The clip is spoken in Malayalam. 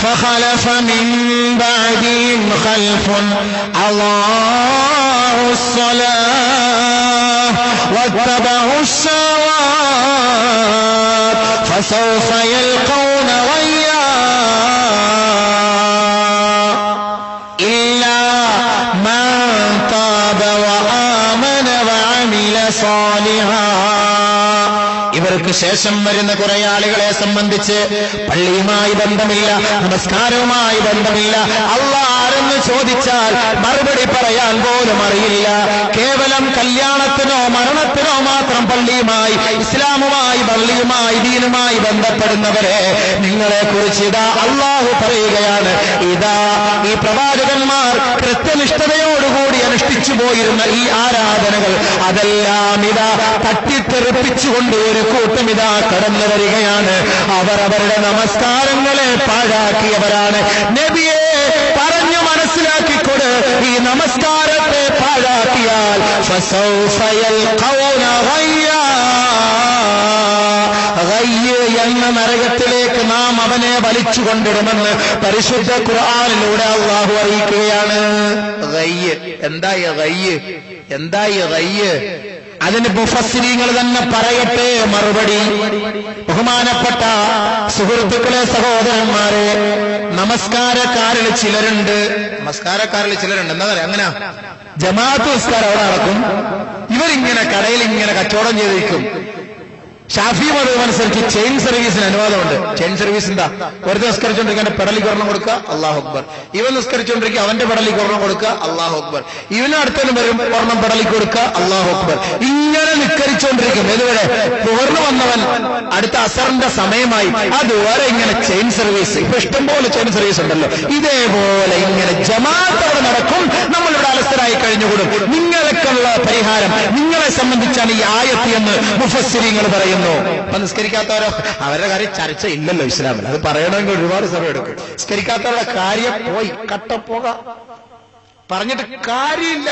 فخلف من بعدهم خلف أضاعوا الصلاة واتبعوا الشهوات فسوف يلقون غيا إلا من تاب وآمن وعمل صالحا. ഇവർക്ക് ശേഷം വരുന്ന കുറെ ആളുകളെ സംബന്ധിച്ച് പള്ളിയുമായി ബന്ധമില്ല, നമസ്കാരവുമായി ബന്ധമില്ല, അല്ലാഹ് ആരെന്ന് ചോദിച്ചാൽ മറുപടി പറയാൻ പോലും അറിയില്ല. കേവലം കല്യാണത്തിനോ മരണത്തിനോ മാത്രം പള്ളിയുമായി, ഇസ്ലാമുമായി, പള്ളിയുമായി, ദീനുമായി ബന്ധപ്പെടുന്നവരെ നിങ്ങളെ കുറിച്ച് ഇതാ അല്ലാഹു പറയുകയാണ്. ഇതാ ഈ പ്രവാചകന്മാർ കൃത്യനിഷ്ഠതയോടുകൂടി അനുഷ്ഠിച്ചു പോയിരുന്ന ഈ ആരാധനകൾ അതെല്ലാം ഇതാ തട്ടിത്തെറിപ്പിച്ചുകൊണ്ട് ഒരു കൂട്ടം ഇതാ കടന്നു വരികയാണ്. അവർ അവരുടെ നമസ്കാരങ്ങളെ പാഴാക്കിയവരാണ്. നബിയെ പറഞ്ഞു മനസ്സിലാക്കിക്കൊട്, ഈ നമസ്കാരത്തെ പാഴാക്കിയാൽ ഫസൗഫ യൽഖൗന ഗയ്യാ, ഗയ്യ് എന്ന നരകത്തിലേക്ക് നാം അവനെ വലിച്ചുകൊണ്ടിടുമെന്ന് പരിശുദ്ധ ഖുർആനിലൂടെ അല്ലാഹു അറിയിക്കുകയാണ്. ഗയ്യ് എന്തായി? ഗയ്യ് എന്തായി? ഗയ്യ് അതിന് മുഫസ്സിരീങ്ങൾ തന്നെ പറയട്ടെ മറുപടി. ബഹുമാനപ്പെട്ട സുഹൃത്തുക്കളെ, സഹോദരന്മാരെ, നമസ്കാരക്കാരിൽ ചിലരുണ്ട് എന്താ പറയാ, അങ്ങനെ ജമാഅത്ത് നിസ്കാരം അവിടെ നടക്കും, ഇവരിങ്ങനെ കടയിൽ ഇങ്ങനെ കച്ചവടം ചെയ്തിരിക്കും. ഷാഫി മതം അനുസരിച്ച് ചെയിൻ സർവീസിന് അനുവാദമുണ്ട്. ചെയിൻ സർവീസ് എന്താ? വെറുതെ നിസ്കരിച്ചുകൊണ്ടിരിക്കാൻ പെടലിക്ക് ഒരെണ്ണം കൊടുക്കുക, അല്ലാഹു അക്ബർ. ഇവൻ നിസ്കരിച്ചുകൊണ്ടിരിക്കുക, അവന്റെ പെടലിക്ക് ഒരെണ്ണം കൊടുക്കുക, അല്ലാഹു അക്ബർ. ഇവന് അടുത്തതിന് വരും ഒരെണ്ണം പെടലിക്ക് കൊടുക്കുക, അല്ലാഹു അക്ബർ. ഇങ്ങനെ നിസ്കരിച്ചുകൊണ്ടിരിക്കും. ഇതുവരെ പുകർന്നു വന്നവൻ അടുത്ത അസറിന്റെ സമയമായി, അതുവരെ ഇങ്ങനെ ചെയിൻ സർവീസ്. ഇപ്പൊ ഇഷ്ടംപോലെ ചെയിൻ സർവീസ് ഉണ്ടല്ലോ. ഇതേപോലെ ഇങ്ങനെ ജമാഅത്ത് അവിടെ നടക്കും, നമ്മളിവിടെ അലസരായി കഴിഞ്ഞുകൂടും. നിങ്ങൾക്കുള്ള പരിഹാരം നിങ്ങളെ സംബന്ധിച്ചാണ് ഈ ആയത്ത് എന്ന് മുഫസ്സിരീങ്ങൾ പറയുന്നു. അപ്പൊ നിസ്കരിക്കാത്തവരോ, അവരുടെ കാര്യം ചർച്ച ഇല്ലല്ലോ ഇസ്ലാമിൽ. അത് പറയണമെങ്കിൽ ഒരുപാട് സമയം എടുക്കും. നിസ്കരിക്കാത്തവരുടെ കാര്യം പോയി കട്ടപ്പോക പറഞ്ഞിട്ട് കാര്യമില്ല.